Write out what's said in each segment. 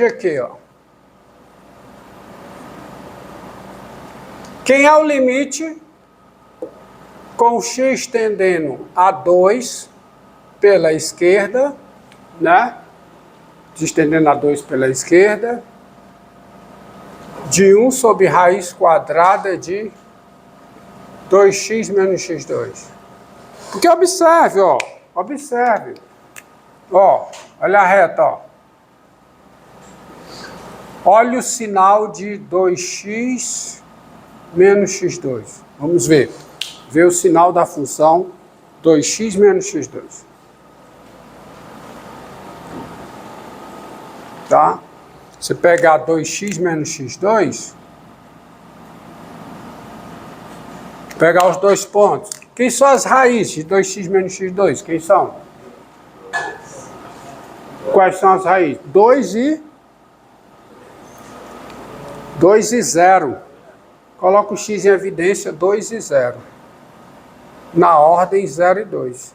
aqui, ó. Quem é o limite com x tendendo a 2 pela esquerda, né? X tendendo a 2 pela esquerda, de 1 sobre raiz quadrada de 2x menos x2. Porque observe, ó. Observe. Ó, olha a reta, ó. Olha o sinal de 2x menos x2. Vamos ver. Ver o sinal da função 2x menos x2. Tá? Você pegar 2x menos x2, pegar os dois pontos. Quem são as raízes de 2x menos x2? Quem são? Quais são as raízes? 2 e 0. Coloca o x em evidência, 2 e 0. Na ordem 0 e 2.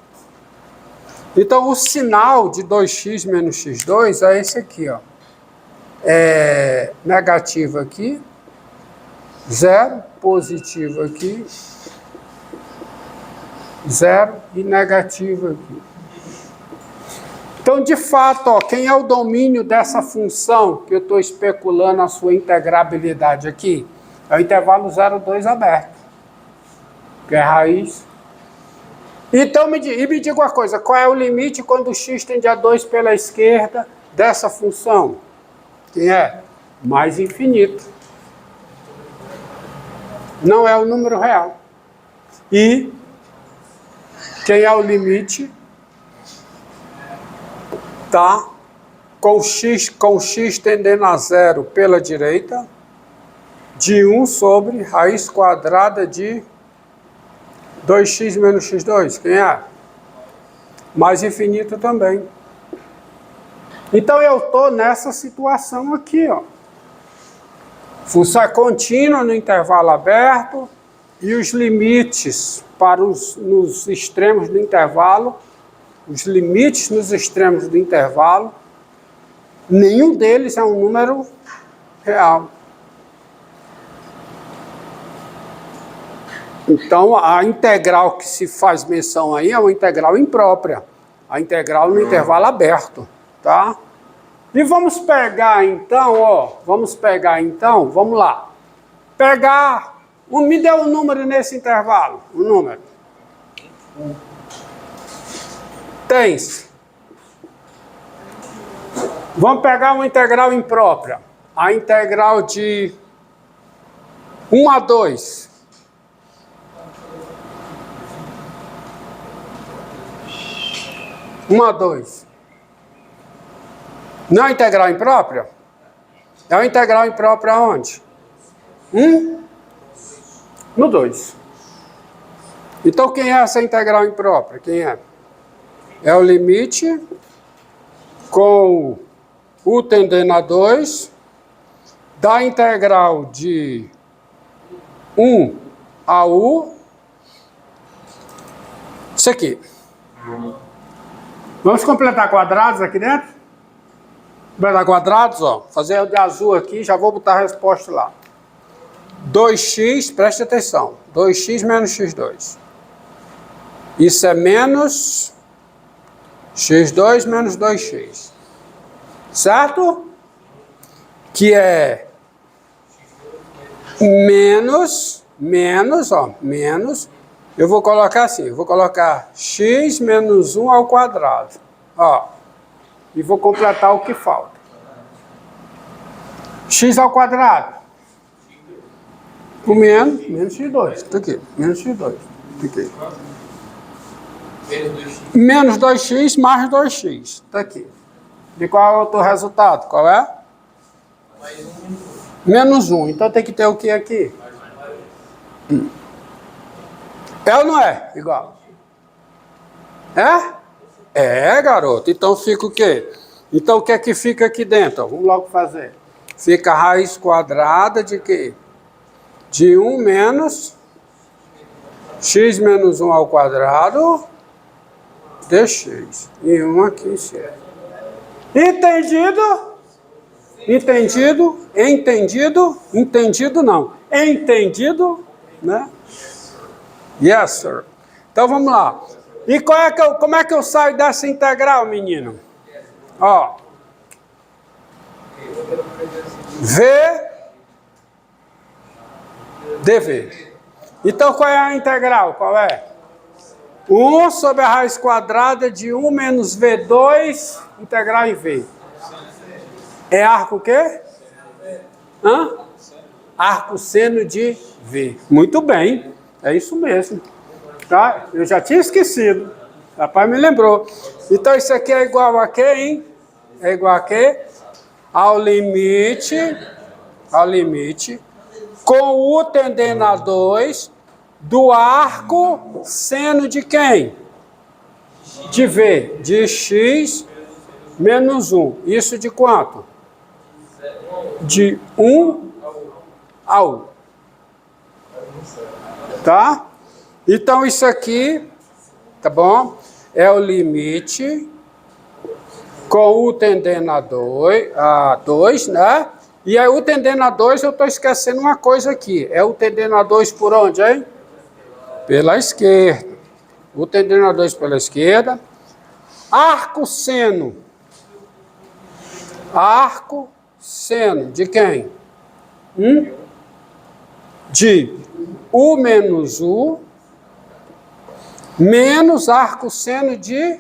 Então, o sinal de 2x menos x2 é esse aqui, ó. É negativo aqui, 0, positivo aqui, 0 e negativo aqui. Então, de fato, ó, quem é o domínio dessa função que eu estou especulando a sua integrabilidade aqui? É o intervalo 0, 2 aberto, que é raiz. Então, me diga uma coisa, qual é o limite quando o x tende a 2 pela esquerda dessa função? Quem é? Mais infinito. Não é o número real. E quem é o limite? Tá? Com x tendendo a 0 pela direita, de 1 sobre raiz quadrada de 2x menos x2. Quem é? Mais infinito também. Então eu estou nessa situação aqui, ó. Função é contínua no intervalo aberto e os limites para nos extremos do intervalo, os limites nos extremos do intervalo, nenhum deles é um número real. Então, a integral que se faz menção aí é uma integral imprópria. A integral no intervalo aberto, tá? E vamos pegar então, ó. Vamos lá. Me dê um número nesse intervalo. Um número. Tens. Vamos pegar uma integral imprópria. A integral de 1 a 2. Uma a 2. Não é integral imprópria? É uma integral imprópria onde? No 2. Então, quem é essa integral imprópria? Quem é? É o limite com u tendendo a 2 da integral de 1 a u. Isso aqui. Vamos completar quadrados aqui dentro? Completar quadrados, ó. Fazer o de azul aqui, já vou botar a resposta lá. 2x, preste atenção. 2x menos x2. Isso é menos x2 menos 2x. Certo? Que é menos. Eu vou colocar assim, eu vou colocar x menos 1 ao quadrado. Ó, e vou completar o que falta. X ao quadrado. O menos x2. Está aqui, menos x2. Aqui. Menos 2x mais 2x. Está aqui. E qual é o outro resultado? Qual é? Menos 1. Então tem que ter o que aqui? É ou não é? Igual. É? É, garoto. Então fica o quê? Então o que é que fica aqui dentro? Vamos logo fazer. Fica a raiz quadrada de quê? De 1 menos x menos 1 ao quadrado dx. E 1 aqui em cima. Entendido? Entendido? Entendido? Entendido não. Entendido? Né? Yes, sir. Então vamos lá. E como é que eu saio dessa integral, menino? Ó. V dV. Então qual é a integral? Qual é? 1 sobre a raiz quadrada de 1 menos V2 integral em V. É arco o quê? Hã? Arco seno de V. Muito bem. É isso mesmo. Tá? Eu já tinha esquecido. O rapaz me lembrou. Então isso aqui é igual a quê, hein? É igual a quê? Ao limite, com U tendendo a 2, do arco seno de quem? De V, de x menos 1. Isso de quanto? De 1 a 1. Tá? Então isso aqui, tá bom? É o limite com U tendendo a 2, né? E aí U tendendo a 2, eu estou esquecendo uma coisa aqui. É U tendendo a 2 por onde, hein? Pela esquerda. U tendendo a 2 pela esquerda. Arco seno. Arco seno de quem? De U menos U menos arco seno de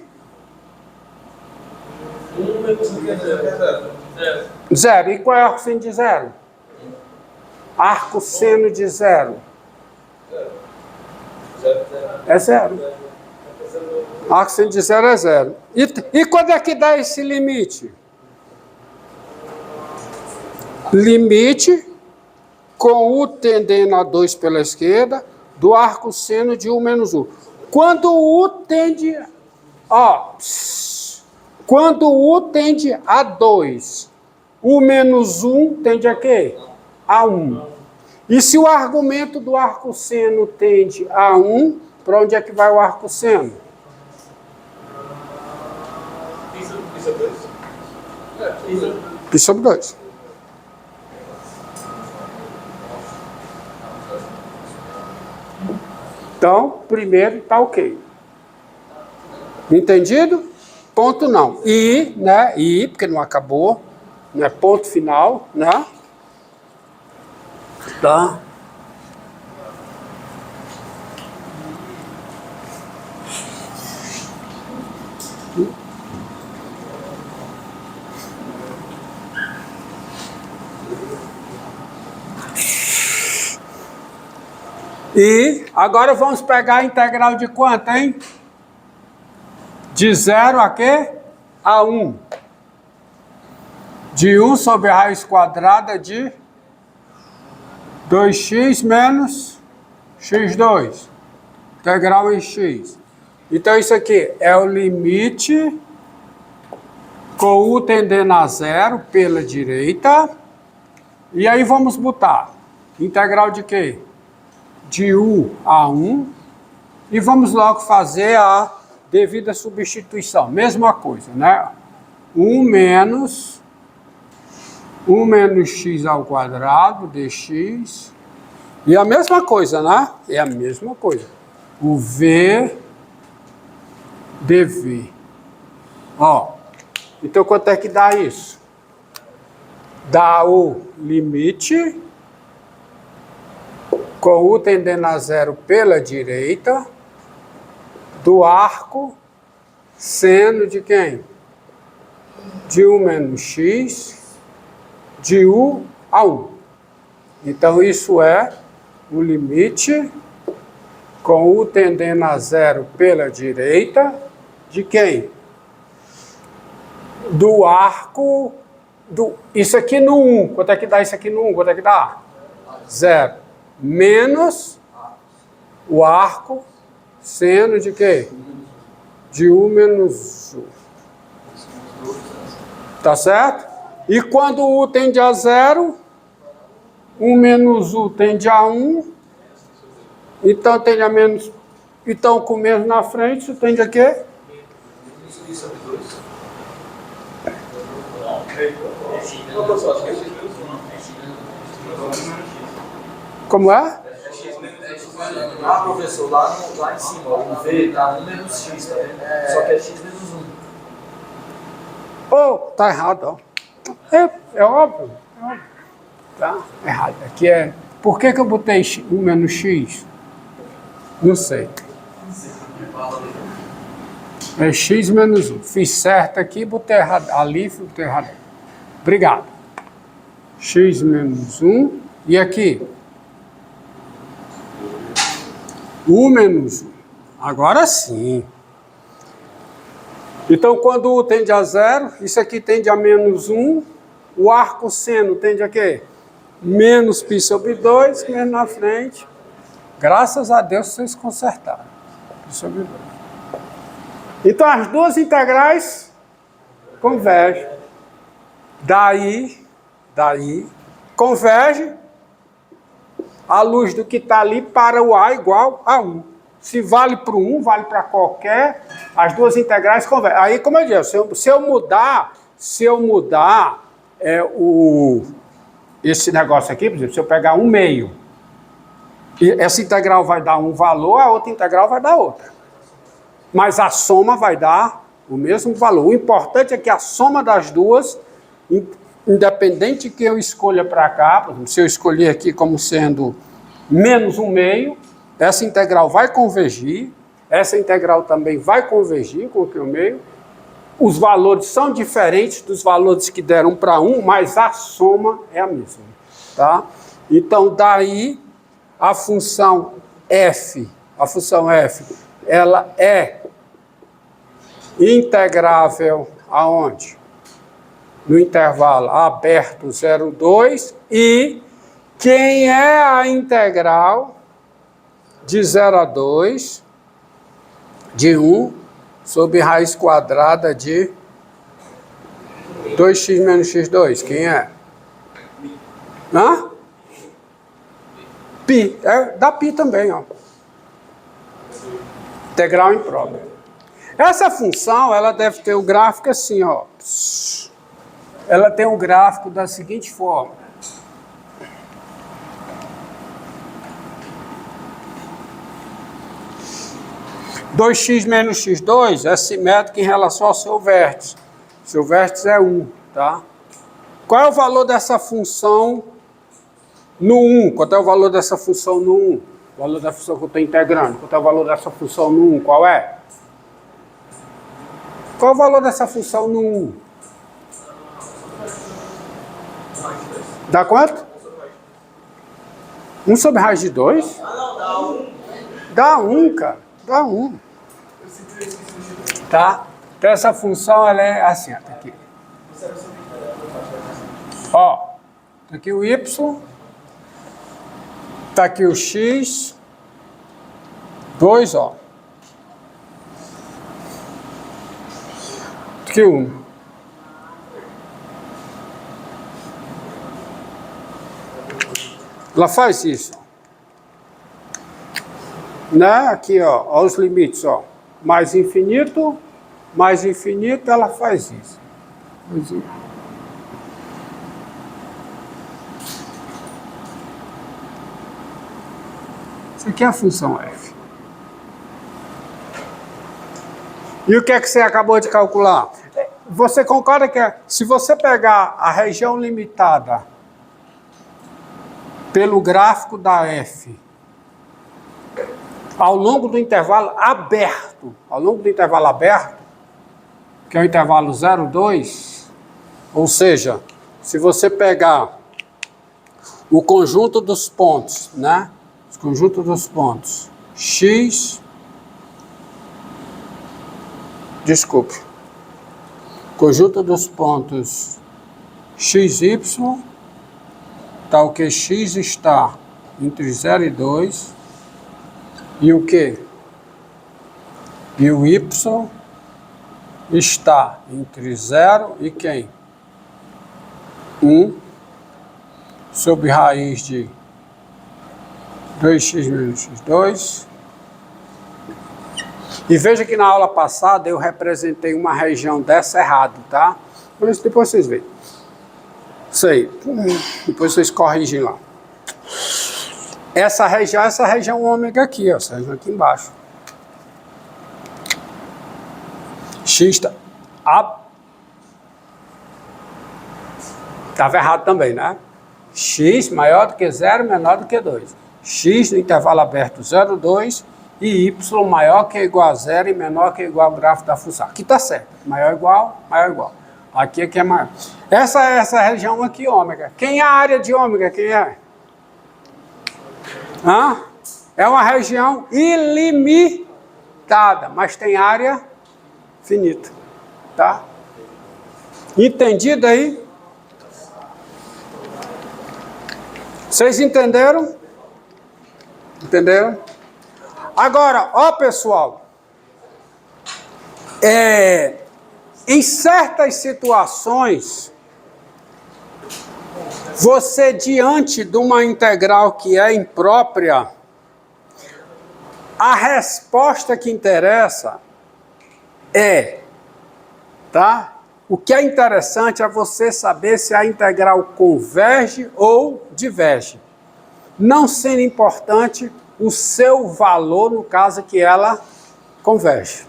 1 menos 1 é 0. 0. E qual é o arco seno de 0? Arco seno de 0. É 0. Arco seno de 0 é 0. E quando é que dá esse limite? Limite com U tendendo a 2 pela esquerda do arco seno de U menos U. Quando U tende... Quando U tende a 2, U menos 1 tende a quê? A 1. E se o argumento do arco seno tende a 1, para onde é que vai o arco seno? Pi sobre 2? Pi sobre 2. Então, primeiro está ok. Entendido? Ponto não. E, né? E, porque não acabou, né? Ponto final, né? Tá? E agora vamos pegar a integral de quanto, hein? De 0 a quê? A 1. De 1 sobre a raiz quadrada de 2x menos x2. Integral em x. Então isso aqui é o limite com U tendendo a 0 pela direita. E aí vamos botar integral de quê? De U a 1, e vamos logo fazer a devida substituição. Mesma coisa, né? 1 menos x ao quadrado dx. E a mesma coisa, né? É a mesma coisa. O V dv. Ó, então quanto é que dá isso? Dá o limite com U tendendo a 0 pela direita, do arco seno de quem? De 1 menos x, de U a 1. Então, isso é o limite com U tendendo a 0 pela direita, de quem? Do arco, isso aqui no 1. Quanto é que dá isso aqui no 1? Quanto é que dá? 0. Menos o arco seno de quê? De U menos U. Tá certo? E quando U tende a 0, 1 menos U tende a 1. Então tende a menos. Então com menos na frente, isso tende a quê? Não, pessoal, acho que é x menos 1, não. Como é? É x menos 1. Ah, professor, lá em cima, ó, o V tá 1 menos x, tá vendo? Só que é x menos 1. Oh, tá errado, ó. É óbvio. Tá errado. Aqui é... Por que eu botei 1 menos x? Não sei. É x menos 1. Fiz certo aqui, botei errado. Ali, botei errado. Obrigado. X menos 1. E aqui? 1 menos 1. Agora sim. Então, quando U tende a 0, isso aqui tende a menos 1. O arco seno tende a quê? Menos π sobre 2, menos na frente. Graças a Deus vocês consertaram. Π sobre 2. Então, as duas integrais convergem. Daí, converge a luz do que está ali para o A igual a 1. Se vale para o 1, vale para qualquer, as duas integrais convergem. Aí, como eu disse, se eu mudar esse negócio aqui, por exemplo, se eu pegar 1 meio, e essa integral vai dar um valor, a outra integral vai dar outra. Mas a soma vai dar o mesmo valor. O importante é que a soma das duas, independente que eu escolha para cá, por exemplo, se eu escolher aqui como sendo menos 1 meio, essa integral vai convergir, essa integral também vai convergir com o que o meio. Os valores são diferentes dos valores que deram para 1, mas a soma é a mesma. Tá? Então, daí, a função f, ela é integrável aonde? No intervalo aberto 0, 2, e quem é a integral de 0 a 2 de 1 sobre raiz quadrada de 2x menos x2? Quem é? Hã? Π. Dá π também, ó. Integral imprópria. Essa função, ela deve ter o gráfico assim, ó. Ela tem um gráfico da seguinte forma. Dois x menos x2 é simétrico em relação ao seu vértice. Seu vértice é 1, tá? Qual é o valor dessa função no 1? Qual é o valor dessa função no 1? O valor da função que eu estou integrando. Qual é o valor dessa função no 1? Qual é? Qual é o valor dessa função no 1? Dá quanto? 1 sobre raiz de 2? Dá 1, cara. Dá 1. Tá? Então essa função, ela é assim, ó, tá aqui. Ó, tá aqui o y, tá aqui o x, 2, ó. Tá aqui 1. Ela faz isso. Né? Aqui, ó, os limites, ó. Mais infinito, ela faz isso. Isso aqui é a função f. E o que é que você acabou de calcular? Você concorda que se você pegar a região limitada pelo gráfico da f, ao longo do intervalo aberto, que é o intervalo 0, 2, ou seja, se você pegar o conjunto dos pontos, né? O conjunto dos pontos x, conjunto dos pontos x, y, tal que x está entre 0 e 2, e o que? E o y está entre 0 e quem? 1 sobre raiz de 2x menos x2. E veja que na aula passada eu representei uma região dessa errado, tá? Por isso depois vocês veem. Isso aí. Depois vocês corrigem lá. Essa região ômega aqui, ó, essa região aqui embaixo. X tá... Estava errado também, né? X maior do que 0, menor do que 2. X no intervalo aberto 0, 2 e Y maior que ou igual a 0 e menor que ou igual ao gráfico da função. Aqui está certo. Maior igual, maior igual. Aqui é maior. Essa região aqui, ômega. Quem é a área de ômega? Quem é? Hã? É uma região ilimitada, mas tem área finita. Tá? Entendido aí? Vocês entenderam? Entenderam? Agora, ó pessoal, em certas situações, você diante de uma integral que é imprópria, a resposta que interessa tá? O que é interessante é você saber se a integral converge ou diverge. Não sendo importante o seu valor no caso que ela converge.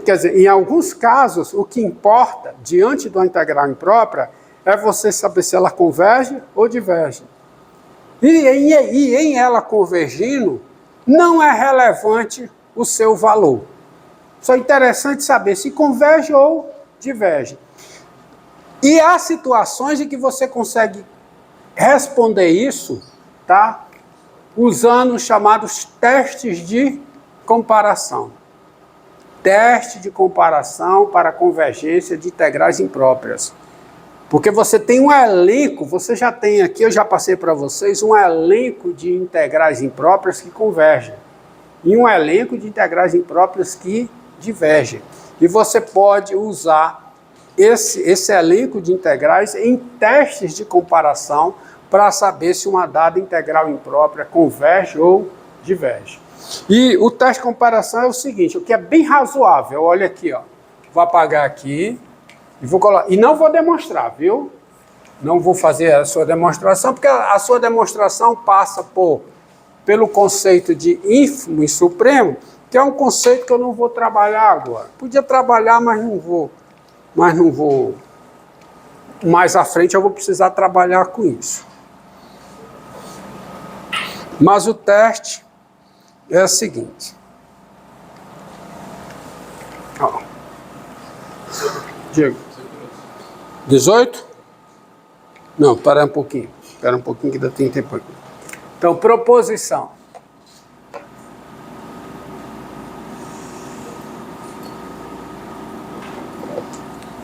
Quer dizer, em alguns casos, o que importa, diante de uma integral imprópria, é você saber se ela converge ou diverge. E em ela convergindo, não é relevante o seu valor. Só é interessante saber se converge ou diverge. E há situações em que você consegue responder isso, tá? Usando os chamados testes de comparação. Teste de comparação para convergência de integrais impróprias. Porque você tem um elenco, você já tem aqui, eu já passei para vocês, um elenco de integrais impróprias que convergem. E um elenco de integrais impróprias que divergem. E você pode usar esse elenco de integrais em testes de comparação para saber se uma dada integral imprópria converge ou diverge. E o teste de comparação é o seguinte, o que é bem razoável, olha aqui, ó. Vou apagar aqui e vou colocar. E não vou demonstrar, viu? Não vou fazer a sua demonstração, porque a sua demonstração passa pelo conceito de ínfimo e supremo, que é um conceito que eu não vou trabalhar agora. Podia trabalhar, mas não vou. Mais à frente eu vou precisar trabalhar com isso. Mas o teste é o seguinte. Ó. Diego. 18? Não, espera um pouquinho. Espera um pouquinho que ainda tem tempo aqui. Então, proposição.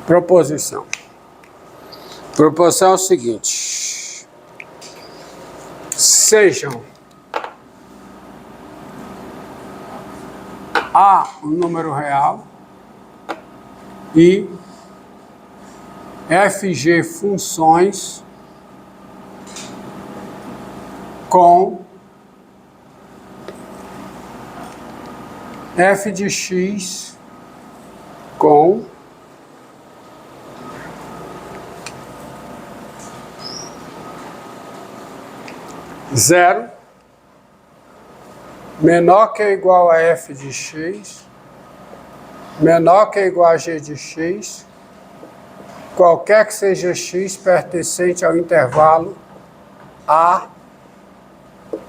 Proposição. Proposição é o seguinte. Sejam A um número real e FG funções com f de x com zero menor que ou igual a f de x, menor que ou igual a g de x, qualquer que seja x pertencente ao intervalo A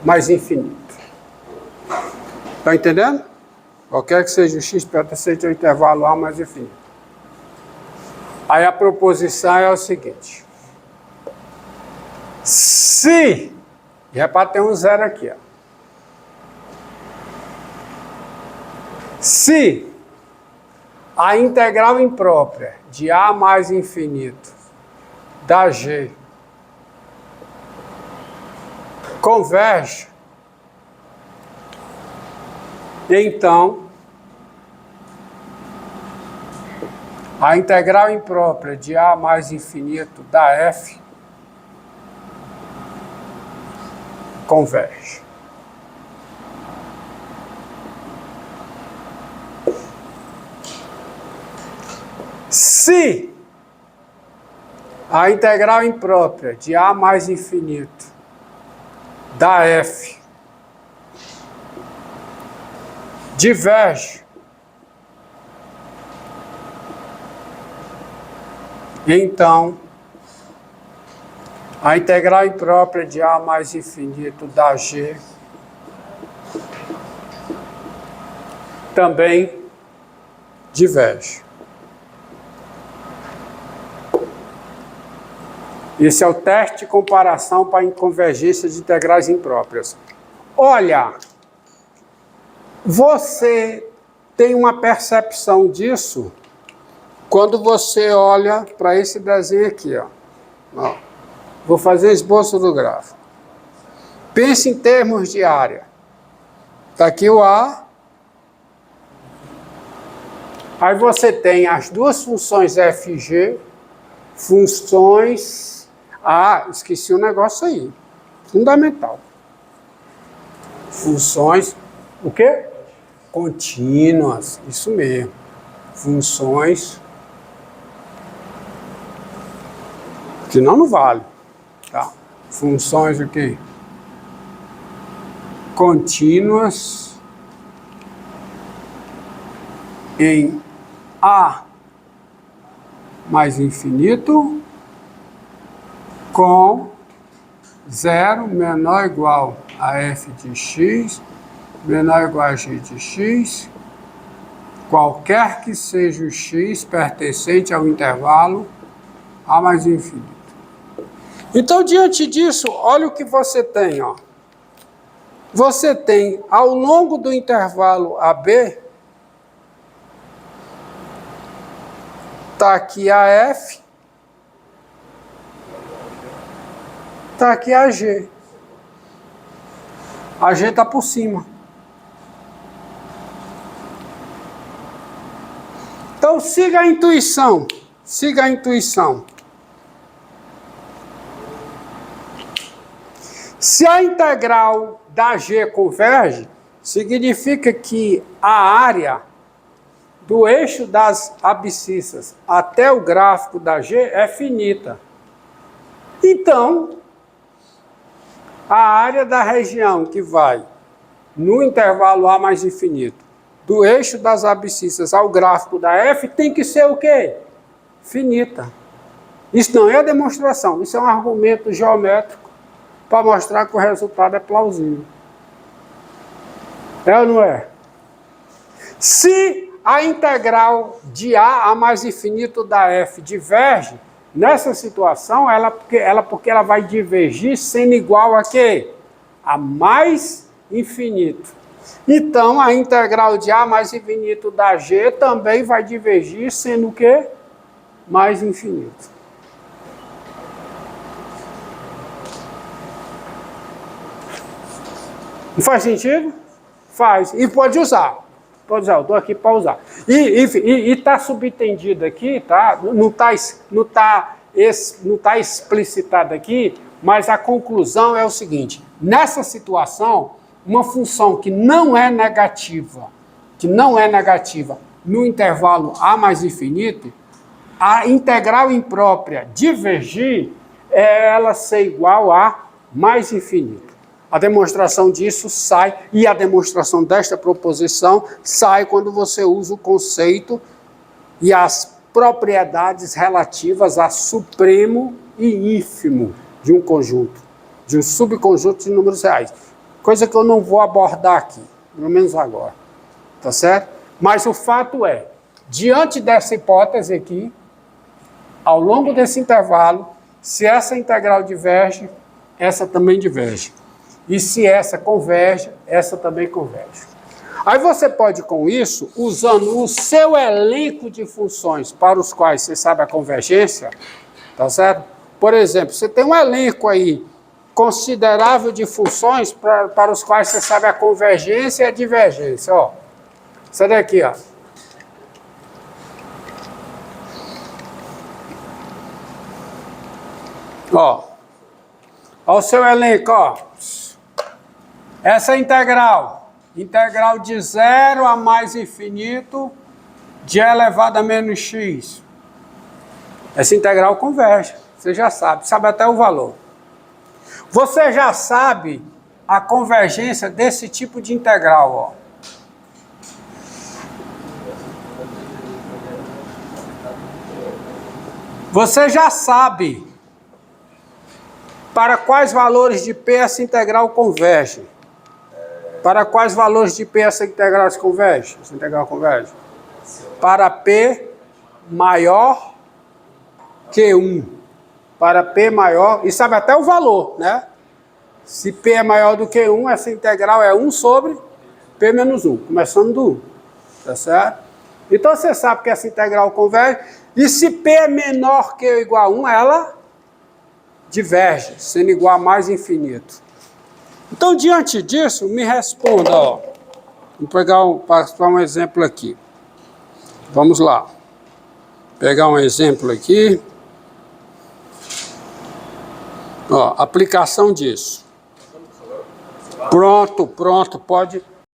mais infinito. Está entendendo? Qualquer que seja o x pertencente ao intervalo A mais infinito. Aí a proposição é o seguinte. Se, e é para ter um zero aqui, ó. Se a integral imprópria de A mais infinito da G converge, então a integral imprópria de A mais infinito da F converge. Se A integral imprópria de A mais infinito da F diverge então a integral imprópria de A mais infinito da G também diverge. Esse é o teste de comparação para a convergência de integrais impróprias. Olha, você tem uma percepção disso quando você olha para esse desenho aqui, ó. Vou fazer esboço do gráfico. Pense em termos de área. Está aqui o A. Aí você tem as duas funções f e g, funções... Ah, esqueci um negócio aí, fundamental. Funções, o quê? Contínuas, isso mesmo. Funções, que não vale. Tá. Funções o quê? Contínuas em A mais infinito com 0 menor ou igual a f de x, menor ou igual a g de x, qualquer que seja o x pertencente ao intervalo A mais infinito. Então, diante disso, olha o que você tem, ó. Você tem, ao longo do intervalo AB, está aqui a F, está aqui a G. A G está por cima. Então, siga a intuição. Siga a intuição. Se a integral da G converge, significa que a área do eixo das abscissas até o gráfico da G é finita. Então, a área da região que vai no intervalo A mais infinito, do eixo das abscissas ao gráfico da F, tem que ser o quê? Finita. Isso não é demonstração, isso é um argumento geométrico para mostrar que o resultado é plausível. É ou não é? Se a integral de A mais infinito da F diverge, nessa situação, porque ela vai divergir sendo igual a quê? A mais infinito. Então, a integral de A mais infinito da G também vai divergir sendo o quê? Mais infinito. Não faz sentido? Faz. E pode usar. Pode usar, eu estou aqui para usar. E está subentendido aqui, tá? Não está explicitado aqui, mas a conclusão é o seguinte. Nessa situação, uma função que não é negativa no intervalo A mais infinito, a integral imprópria divergir é ela ser igual a mais infinito. A demonstração disso sai, e a demonstração desta proposição sai quando você usa o conceito e as propriedades relativas a supremo e ínfimo de um conjunto, de um subconjunto de números reais. Coisa que eu não vou abordar aqui, pelo menos agora. Tá certo? Mas o fato é, diante dessa hipótese aqui, ao longo desse intervalo, se essa integral diverge, essa também diverge. E se essa converge, essa também converge. Aí você pode, com isso, usando o seu elenco de funções para os quais você sabe a convergência, tá certo? Por exemplo, você tem um elenco aí considerável de funções para os quais você sabe a convergência e a divergência. Ó, isso daqui, ó. Ó o seu elenco, ó. Essa integral de 0 a mais infinito de E elevado a menos x. Essa integral converge, você já sabe até o valor. Você já sabe a convergência desse tipo de integral, ó. Você já sabe para quais valores de P essa integral converge. Para quais valores de P essa integral converge? Essa integral converge. Para P maior que 1. Para P maior, e sabe até o valor, né? Se P é maior do que 1, essa integral é 1 sobre P menos 1, começando do 1, tá certo? Então você sabe que essa integral converge, e se P é menor que ou igual a 1, ela diverge, sendo igual a mais infinito. Então, diante disso, me responda, ó. Vou passar um exemplo aqui. Vamos lá. Pegar um exemplo aqui. Ó, aplicação disso. Pronto, pode